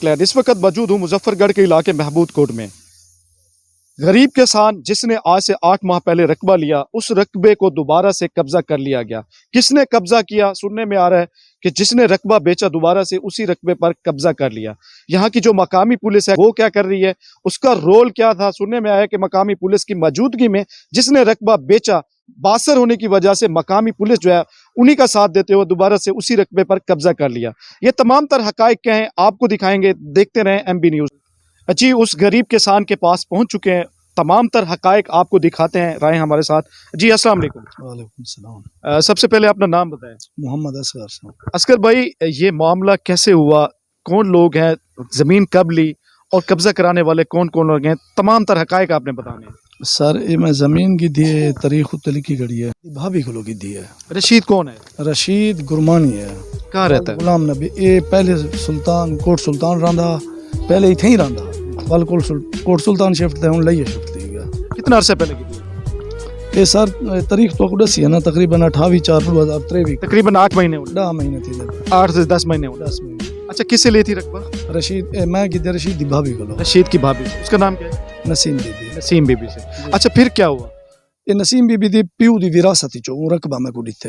Declare. इस वक्त मौजूद हूँ मुजफ्फरगढ़ के इलाके महबूद कोट में। गरीब किसान जिसने आज से 8 माह पहले रकबा लिया, उस रकबे को दोबारा से कब्जा कर लिया गया। किसने कब्जा किया? सुनने में आ रहा है कि जिसने रकबा बेचा दोबारा से उसी रकबे पर कब्जा कर लिया। यहाँ की जो मकामी पुलिस है वो क्या कर रही है, उसका रोल क्या था? सुनने में आया कि मकामी पुलिस की मौजूदगी में जिसने रकबा बेचा, बासर होने की वजह से मकामी पुलिस जो है उन्हीं का साथ देते हुए दोबारा से उसी रकबे पर कब्जा कर लिया। ये तमाम तर हकाइक क्या हैं आपको दिखाएंगे, देखते रहें एमबी न्यूज। जी, उस गरीब किसान के पास पहुंच चुके हैं, तमाम तर हकाइक आपको दिखाते हैं। राय हमारे साथ। जी अस्सलाम वालेकुम। वालेकुम सलाम। सबसे पहले अपना नाम बताएं। मोहम्मद असगर साहब। असगर भाई, ये मामला कैसे हुआ, कौन लोग हैं, जमीन कब ली और कब्जा कराने वाले कौन कौन लोग हैं, तमाम तर हकाइक आपने बताने हैं। सर ये मैं ज़मीन की दी है, तारीख उतली की घड़ी है, भाभी को लोग की दी है। रशीद कौन है? रशीद गुरमानी है। कहाँ रहता है? गुलाम नबी। ये पहले सुल्तान कोट सुल्तान रहा, पहले इथे ही रहा, कल कोट सुल्तान शिफ्ट थे, हूँ लइए शिफ्ट थी गया। कितना अरसे पहले की थी? ये सर तारीख तो दसी है ना, तकरीबन 28/4/2023, तकरीबन 8 महीने हुए। 10 महीने थी। 8 से 10 महीने हुए। 10 महीने। अच्छा, किससे ली थी रकबा? रशीद मैं की रशीद की भाभी को लो। रशीद की भाभी, उसका नाम क्या है? नसीम बीबी। नसीम बीबी से। अच्छा, फिर क्या हुआ? ये नसीम बीबी दी प्यू दी विरासत चो रकबा में को दिते।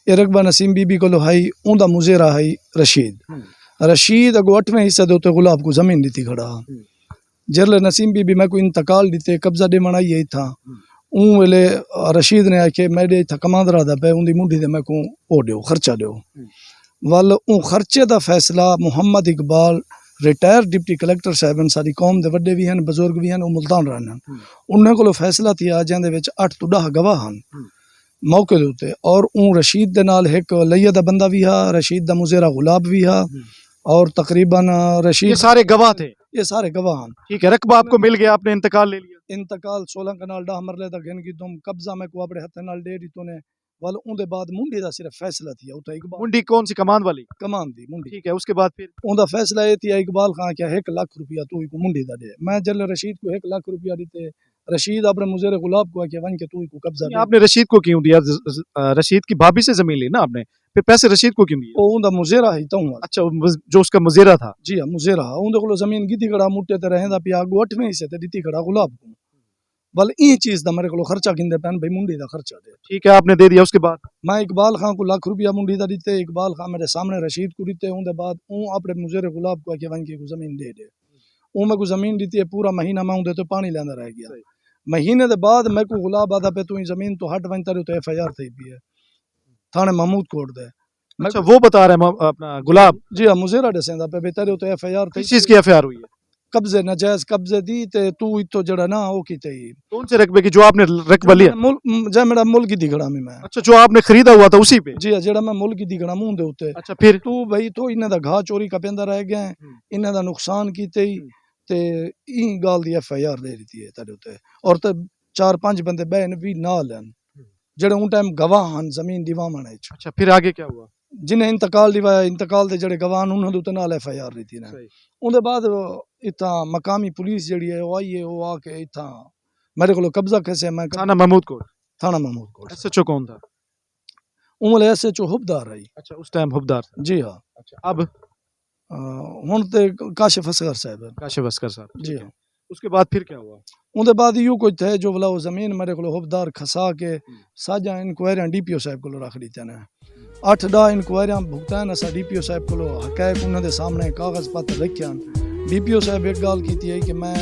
ये रकबा नसीम बीबी को लो हाई, उनका मुजेरा हाई रशीद। रशीद अगो 8वें हिस्से दे गुलाब को जमीन दी खड़ा। जरले नसीम बीबी मैं को इंतकाल दीते, कब्जा दे मनाई यही था। ऊँ वेले रशीद ने आके मेरे इतना कमांद रहा था पे उनकी मुंडी दे मैं को ओ दो खर्चा दो। वाल ऊ खर्चे का फैसला Muhammad Iqbal retire deputy collector साहब सारी कौम के वड्डे भी हैं, बजुर्ग भी हैं, वो मुल्तान रहने उन्हें को फैसला थी आ जिंदे विच 8 तो 10 गवाह हैं मौके दे उत्ते। और ऊ रशीद दे नाल एक लइया दा बंदा भी हा, रशीद दा मुजेरा गुलाब भी हा, और तकरीबन रशीद। ये सारे गवाह थे? ये सारे गवाह हैं। ठीक है, रकबा आपको मिल गया, आपने इंतकाल ले लिया। इंतकाल 16 कनाल 10 मरले तक गिन की तुम कब्जा में को अपने हाथ नाल दे दी तूने। वाल उनके बाद मुंडी दा सिर्फ फैसला थी उता इकबाल। मुंडी कौन सी? कमान वाली? कमान दी मुंडी। ठीक है, उसके बाद फिर उनका फैसला ये थी इकबाल खान क्या 1 लाख रुपया तू को मुंडी दा दे। मैं जल रशीद को 1 लाख रुपया दीते, रशीद अपने मुजेरे गुलाब को आके वन के तू को कब्जा दे। आपने रशीद को क्यों दिया? रशीद की भाभी से जमीन ली ना आपने, फिर पैसे रशीद को क्यों दिए? ओ उनका मुजेरा ही तो। अच्छा, जो उसका मुजेरा था। जी हां, मुजेरा उनके को जमीन गिदी खड़ा मुट्टे ते रहंदा पिया, अगो 8वें हिस्से ते दीती खड़ा गुलाब को। बल ई चीज दा मेरे को खर्चा गिंदे पैन भाई मुंडी दा खर्चा दे। ठीक है, आपने दे दिया। उसके बाद मैं इकबाल खान को 1 लाख रुपया मुंडी दा दीते, इकबाल खान मेरे सामने रशीद को दीते। उनके बाद ऊ अपने मुजेरे गुलाब को आके वन के को जमीन दे दे। ऊ मैं को जमीन दीती है, पूरा महीना मैं उनदे तो पानी लेंदा रह गया। महीने दे बाद मैं को गुलाब आदा पे तू जमीन तो हट वन तारे तो एफआईआर थई पी है थाने महमूद कोट दे। अच्छा, वो बता रहे हैं अपना गुलाब? जी हां, मुजेरा दसेंदा पे बेतारे तो एफआईआर थई। किस चीज की एफआईआर हुई है? कब्जे नाजायज कब्जे दी ते तू इतो जड़ा ना ओ कीते ही। कौन से रकबे की? जो आपने रकबा लिया? जे मेरा मुल्क की दिखड़ा में मैं। अच्छा, जो आपने खरीदा हुआ था उसी पे? जी हां, जेड़ा मैं मुल्क की दिखड़ा मुंह दे उते। अच्छा, फिर तू भाई तो इन्हां दा घा चोरी का पेंदा रह गया, इन्हां दा नुकसान कीते ही ते ई गाल दी एफआईआर दे दी है तेरे उते। और ते 4-5 बंदे बहन भी नाल हैं जेड़े उन टाइम गवाह हैं जमीन दिवामण है। अच्छा, फिर आगे क्या हुआ? जिन्हें इंतकाल दिवाया, इंतकाल दे जेड़े गवाह उन्हां दे उते नाल एफआईआर दी थी ना। उनके बाद इतना मकामी पुलिस जड़ी है वो आई है, वो आके इतना मेरे को कब्जा कैसे मैं थाना महमूद कोट? थाना महमूद कोट। एसएचओ कौन था? उमल एसएचओ हुबदार रही। अच्छा, उस टाइम हुबदार था। जी हाँ। अच्छा, अब हुन ते काशिफ असगर साहब है। काशिफ असगर साहब। जी हाँ। उसके बाद फिर क्या हुआ? उनके बाद यू कुछ थे जो बोला वो जमीन मेरे को हुबदार खसा के साजा इंक्वायरियां डीपीओ साहब को रख दी ने। 8-10 इंक्वायरियां भुगतान असा डीपीओ साहब को हकैक उन्होंने सामने कागज पत्र रखिया। डीपीओ साहब एक गाल की है कि मैं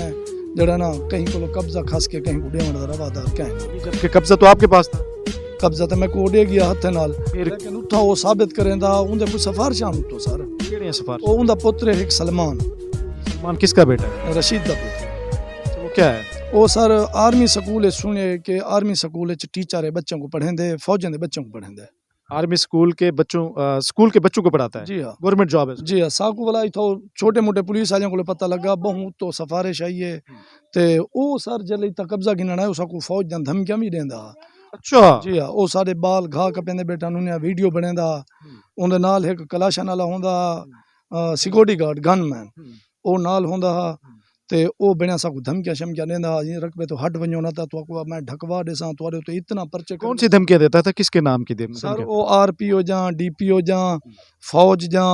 जड़ा ना कहीं को कब्जा खस के कहीं को देवण दा रवादार कहीं। जबकि कब्जा तो आपके पास था। कब्जा तो मैं को दे गया हाथ नाल, लेकिन उठा वो साबित करेंदा उनदे कोई सिफारिशां उतो सर। केड़े सिफारिश? ओ उनदा पुत्र एक सलमान। सलमान किसका बेटा है? रशीद दा पुत्र। वो क्या है? वो सर आर्मी स्कूल सुने कि आर्मी स्कूल टीचर है, बच्चों को पढ़ेंदे, फौजन दे बच्चों को पढ़ेंदे। आर्मी स्कूल के बच्चों को पढ़ाता है? जी हाँ, गवर्नमेंट जॉब है? जी हाँ। साकू वाला इतो छोटे मोटे पुलिस वालों को पता लगा बहुत तो सिफारिश आई है ते ओ सर जल्दी तक कब्जा गिनना है उसको फौज दा धमकियां भी देंदा। अच्छा। जी हाँ, वो सारे बाल घा कपेंदे बेटा उन्हें वीडियो बनेदा। उनदे नाल एक कलाशन वाला होंदा सिक्योरिटी गार्ड गनमैन, ओ नाल होंदा। ते ओ बिना साकू धमकियां शमकियां देंदा जी रकबे तो हट वञो न त तो मैं ढकवा देसां तुआरे ते इतना पर्चे कौन सी धमकियां देता था, किसके नाम की सर धमकियां? ओ आरपीओ जा डीपीओ जा फौज जा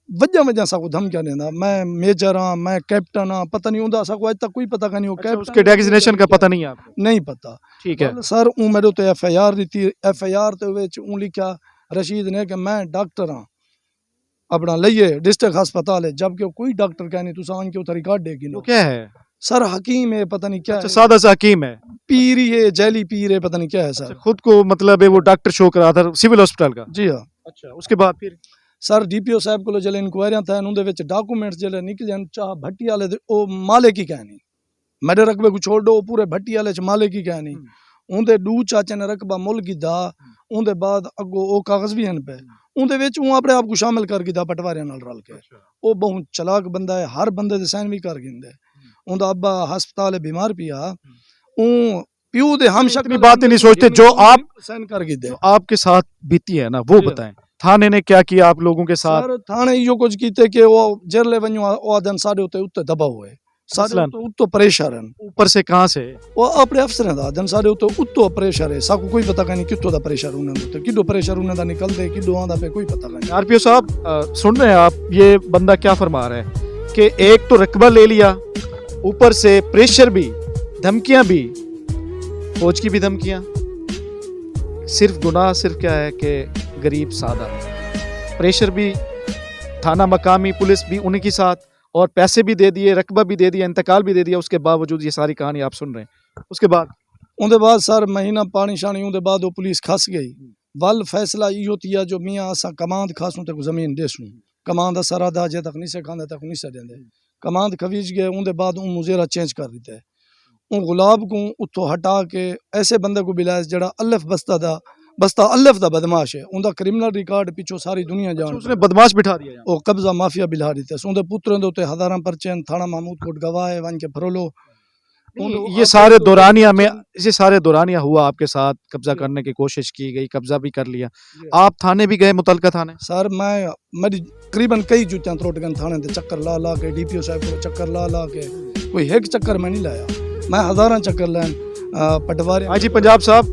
वजह वजह साकू धमकियां देंदा मैं मेजर हां मैं कैप्टन हां पता नहीं उंदा साकू आज तक कोई पता का नहीं हो अच्छा, कैप्टन उसके डेजिग्नेशन का पता नहीं है आपको? नहीं पता ठीक है। बल सर ऊ मेरे ते एफआईआर दी एफआईआर ते विच ऊ लिखा रशीद ने कि मैं डॉक्टर हां अपना लइए डिस्ट्रिक्ट अस्पताल है जबकि कोई डॉक्टर का नहीं तुसा आन के उधर रिकॉर्ड देगी वो नो क्या है? सर हकीम है पता नहीं क्या अच्छा, है सादा सा हकीम है। पीर ही है जैली पीर है पता नहीं क्या है अच्छा, सर खुद को मतलब है वो डॉक्टर शो करा था सिविल हॉस्पिटल का? जी हाँ अच्छा, उसके बाद फिर? सर डीपीओ साहब को जल्द इंक्वायरियां था उनके विच डॉक्यूमेंट्स जल्द निकलन चाह भट्टी वाले दे ओ मालिक की कहनी मेरे रकबे को छोड़ दो पूरे भट्टी वाले च मालिक की कहनी उनके दू चाचे ने रकबा मुल गिदा उनके बाद अगो ओ कागज भी हैं पे उनके विच ऊ अपने आप को शामिल कर गिदा पटवारियां नाल रल के ओ बहुत चलाक बंदा है हर बंदे दे साइन भी कर गिंदे उनका अब्बा हस्पताल बीमार पिया ऊ प्यू दे हम इतनी बात ही नहीं सोचते जो आप साइन कर गिदे जो आपके साथ बीती है ना वो जी। बताएं। थाने ने क्या किया आप लोगों के साथ? सर थाने इहो कुछ कीते कि वो जेरले वञो ओ आदन साडे उते उत्ते दबा हुए साडे मसलन? उते उत्तो प्रेशर हैं ऊपर से कहाँ से? वो अपने अफसर दा आदन साडे उते उत्तो प्रेशर है साकू कोई पता नहीं कित्तो दा प्रेशर उन्हें उते किड्डो प्रेशर उन्हें दा निकलदे किड्डो आंदा पे कोई पता नहीं आरपीओ साहब सुन रहे हैं आप ये बंदा क्या फरमा रहा है कि एक तो रकबा ले लिया, ऊपर से प्रेशर भी, धमकियां भी, फौज की भी धमकियां। सिर्फ गुनाह सिर्फ क्या है कि गरीब सादा, प्रेशर भी, थाना मकामी पुलिस भी उन्हीं के साथ, और पैसे भी दे दिए, रकबा भी दे दिया, इंतकाल भी दे दिया, उसके बावजूद ये सारी कहानी आप सुन रहे हैं। उसके बाद उनके बाद सर महीना पानी शानी उनके बाद वो पुलिस खस गई वल फैसला इहो थिया जो मियाँ असा कमांद खासूं तक जमीन देसूं कमांद सरादा जे तक नहीं से खांदे तक नहीं से देंदे कमांद खवीज गए उनके बाद उन मुजेरा चेंज कर दिते उन गुलाब को उतो हटा के ऐसे बंदे को बिलाया जड़ा अल्लफ बस्ता अल्लफ दा बदमाश है उनका क्रिमिनल रिकॉर्ड पिछो सारी दुनिया जान उसने बदमाश बिठा दिया यहाँ। ओ कब्जा माफिया बिला दिते उनके पुत्रों दे उते हजारां पर्चे हैं, थाना महमूद कोट गवाह है वन के फरोलो ये सारे दौरानिया में ये सारे दौरानिया हुआ आपके साथ, कब्जा करने की कोशिश की गई, कब्जा भी कर लिया, आप थाने भी गए, मुतलका थाने? सर मैं मेरी तकरीबन कई जुतियां त्रोट गए थाने ते चक्कर ला ला के डीपीओ साहब को चक्कर ला ला के कोई एक चक्कर में नहीं लाया मैं हजारां चक्कर लैन पटवारी आईजी पंजाब साहब,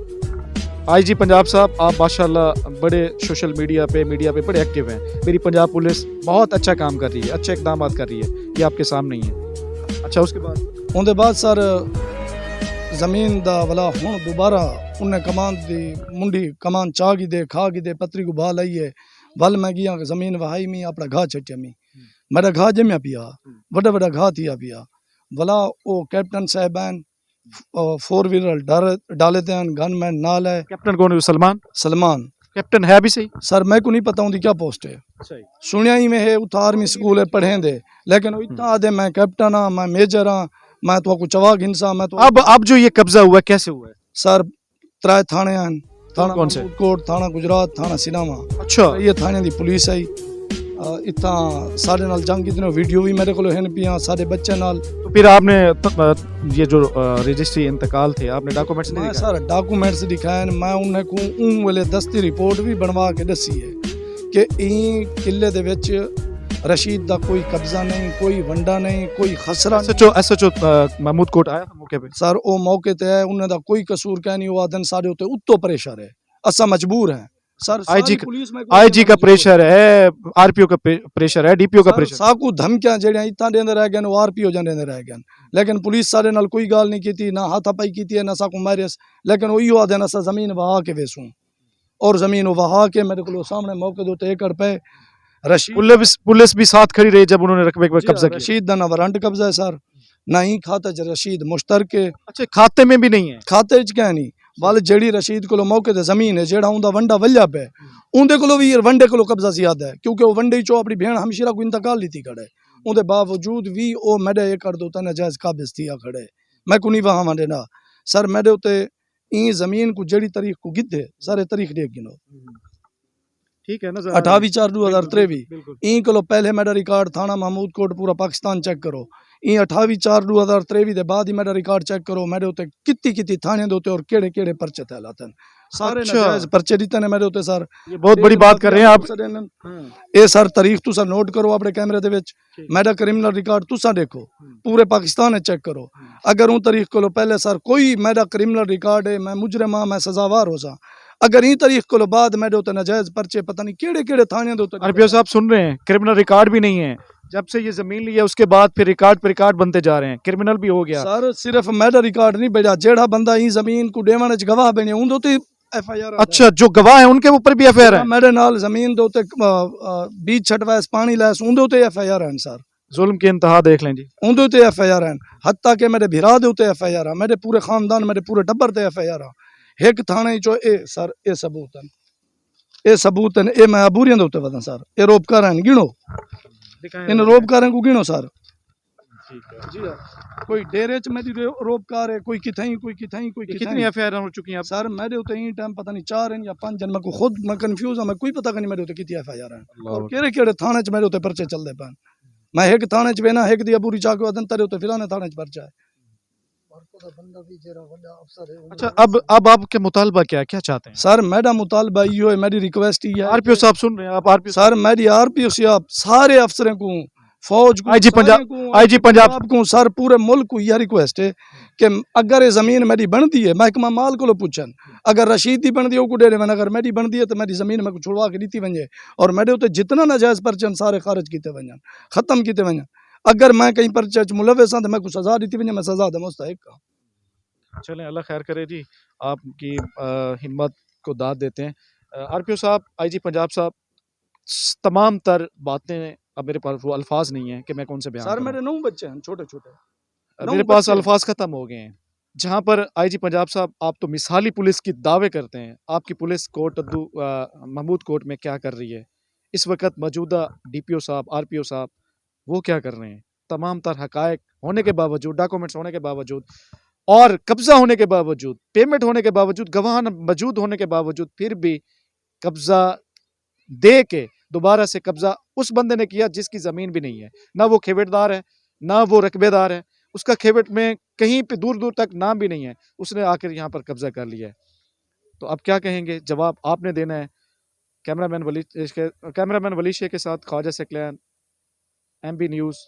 आईजी पंजाब साहब आप माशाल्लाह बड़े सोशल मीडिया पे बड़े एक्टिव हैं। मेरी पंजाब पुलिस बहुत अच्छा काम कर रही है, अच्छे इकदाम कर रही है, ये आपके सामने ही है। अच्छा, उसके बाद उनके बाद सर जमीन दा वाला हुन दोबारा उन्हें कमान दी मुंडी कमान चा गी दे खा गी दे पतरी को बहा लाइए वल मैं गया जमीन वहाई मी अपना घा छटिया मी मेरा घा जमिया पिया बड़ा बड़ा घा थिया पिया भला ओ कैप्टन साहबान 4 व्हीलर डाले थे गन मैन नाल है कैप्टन कौन है? सलमान? सलमान कैप्टन है भी सही? सर मैं को नहीं पता उनकी क्या पोस्ट है सही। सुनिया ही में है उत आर्मी स्कूल है पढ़े दे लेकिन इतना आदे मैं कैप्टन हाँ मैं मेजर हाँ मैं तो को चवा घिनसा मैं तो अब जो ये कब्जा हुआ है कैसे हुआ है? सर 3 थाने हैं थाना कौन से? महमूद कोट थाना गुजरात थाना सिनेमा अच्छा, ये थाने दी पुलिस आई इतना साढ़े नाल जंग कितने वीडियो भी मेरे को हैं पिया सारे बच्चे नाल तो फिर आपने ये जो रजिस्ट्री इंतकाल थे आपने डॉक्यूमेंट्स नहीं मैं दिखाए? सर डॉक्यूमेंट्स दिखाए मैं उन्हें को उन वाले दस्ती रिपोर्ट भी बनवा के दसी है कि ई किले दे विच रशीद दा कोई कब्जा नहीं कोई वंडा नहीं कोई खसरा नहीं। एसएचओ महमूद कोट आया था मौके पे? सर ओ मौके ते है उन्हें दा कोई कसूर कह नहीं हुआ दिन सारे उते उत्तो प्रेशर है असा मजबूर है सर आईजी पुलिस में आईजी का प्रेशर है, आरपीओ का प्रेशर है, डीपीओ का प्रेशर। साकू धमकियां जेड़ियां इतना देंदे रह गए वो आरपीओ जान देंदे रह गए लेकिन पुलिस सारे नाल कोई गाल नहीं की ना हाथापाई की है ना साकू मारियस लेकिन वो आदे ना सा जमीन वहा के वेसूं और जमीन वहा के मेरे को सामने मौके दो एकड़ पे रशीद पुलिस भी साथ खड़ी रही जब उन्होंने रकबे पर कब्जा किया। रशीद दा ना वारंट कब्जा है सर ना ही खाते च रशीद मुश्तरक है अच्छा, खाते में भी नहीं है? खाते च क्या नहीं वाल जेड़ी रशीद को मौके ते जमीन है जेड़ा उनका वंडा वल्या पे उनके को भी वंडे को कब्जा ज्यादा है क्योंकि वो वंडे चो अपनी भेण हमशीरा को इंतकाल ली थी खड़े उनके बावजूद भी वो मेरे एकड़ दो नाजायज काबिज थिया खड़े मैं को नहीं वहां वंडे ना सर मेरे उते ई जमीन को जेड़ी तारीख को गिद्धे सारे तारीख देख गिनो ठीक है ना? 28/4/2023 बिल्कुल। ई को पहले मेरा रिकॉर्ड थाना महमूद कोट पूरा पाकिस्तान चेक करो ई 28/4/2023 दे बाद ही मेरा रिकॉर्ड चेक करो मेरे उत्ते कितनी थाने दे उत्ते और केड़े केड़े पर्चे तैलाते हैं सारे अच्छा। नाजायज पर्चे दिते ने मेरे उत्ते सर ये बहुत बड़ी बात कर रहे हैं आप। ये सर तारीख तुसा नोट करो अपने कैमरे दे विच मेरा क्रिमिनल रिकॉर्ड तुसा देखो पूरे पाकिस्तान चेक करो अगर उन तारीख को पहले सर कोई मेरा क्रिमिनल रिकॉर्ड है मैं मुजरिम हाँ मैं सजावार हो सा अगर ई तारीख को बाद मेरे उत्ते नाजायज पर्चे पता नहीं केड़े केड़े थाने दे उत्ते आरपीओ साहब सुन रहे हैं, क्रिमिनल रिकॉर्ड भी नहीं है। जब से ये जमीन ली है उसके बाद फिर रिकॉर्ड पे रिकॉर्ड बनते जा रहे हैं, क्रिमिनल भी हो गया। सर सिर्फ मेरा रिकॉर्ड नहीं बेजा जेड़ा बंदा ई जमीन को देवन च गवाह बने उन दे एफआईआर अच्छा, जो गवाह है उनके ऊपर भी एफआईआर है। मेरे नाल जमीन दे उत्ते बीज छटवैस पानी लैस उन दे उत्ते एफआईआर है सर जुल्म की इंतहा देख लें जी। उन दे एफआईआर है हत्ता के मेरे भिरा दे उत्ते एफआईआर है मेरे पूरे खानदान मेरे पूरे टब्बर ते एफआईआर है एक थाने चो ए सर ए सबूत हैं ए सबूत हैं ए मैं अबूरियां दे उत्ते वदा सर ए रोपकार हैं गिनो इन रोपकारें को गिनो सर जी हाँ कोई डेरे च मेरी रोपकार है कोई किथाई कोई किथाई कोई कितनी किथाई एफआईआर हो चुकी हैं आप? सर मेरे उते ही टाइम पता नहीं 4 हैं या 5 जन मैं को खुद मैं कंफ्यूज हूं मैं कोई पता नहीं मेरे उते कितनी एफआईआर हैं और केड़े केड़े थाने च मेरे उते पर्चे चलदे पान मैं एक थाने च वेना एक दी अबूरी चाको अदन तेरे उते फिलाने थाने च पर्चा है अच्छा, अब आपके मुतालबा क्या क्या चाहते हैं? सर मेरा मुतालबा यो है मेरी रिक्वेस्ट ही है आरपीओ साहब सुन रहे हैं आप? आरपीओ सर मेरी आरपीओ साहब सारे अफसरों को फौज को आईजी पंजाब आईजी पंजाब को सर पूरे मुल्क को यह रिक्वेस्ट है कि अगर ये जमीन मेरी बनती है महकमा माल को पूछन अगर रशीद की बनती है वो डेरे में अगर मेरी बनती है तो मेरी जमीन में छुड़वा के दी वजे और मेरे उते जितना नाजायज पर्चन सारे खारिज किए वजन खत्म किए वजन अगर मैं कहीं पर्चे च मुलविस हाँ तो मैं कुछ सजा दी वजे मैं सजा दे मुस्तहिक हाँ। चलें, अल्लाह खैर करे जी, आपकी हिम्मत को दाद देते हैं। आरपीओ साहब, आईजी पंजाब साहब, तमाम तर बातें अब मेरे पास वो अल्फाज नहीं है कि मैं कौन से बयान सर करूं। मेरे 9 बच्चे हैं छोटे छोटे मेरे पास अल्फाज खत्म हो गए हैं। जहां पर आईजी पंजाब साहब आप तो मिसाली पुलिस की दावे करते हैं, आपकी पुलिस कोर्ट महमूद कोर्ट में क्या कर रही है इस वक्त? मौजूदा डीपीओ साहब, आरपीओ साहब, वो क्या कर रहे हैं? तमाम तर हकायक होने के बावजूद, डॉक्यूमेंट्स होने के बावजूद और कब्जा होने के बावजूद, पेमेंट होने के बावजूद, गवाह मौजूद होने के बावजूद फिर भी कब्जा दे के दोबारा से कब्जा उस बंदे ने किया जिसकी जमीन भी नहीं है, ना वो खेवेटदार है ना वो रकबेदार है, उसका खेवेट में कहीं पे दूर दूर तक नाम भी नहीं है, उसने आकर यहाँ पर कब्जा कर लिया है। तो अब क्या कहेंगे? जवाब आपने देना है। कैमरामैन वली शेख के साथ ख्वाजा सकलैन, MB न्यूज़।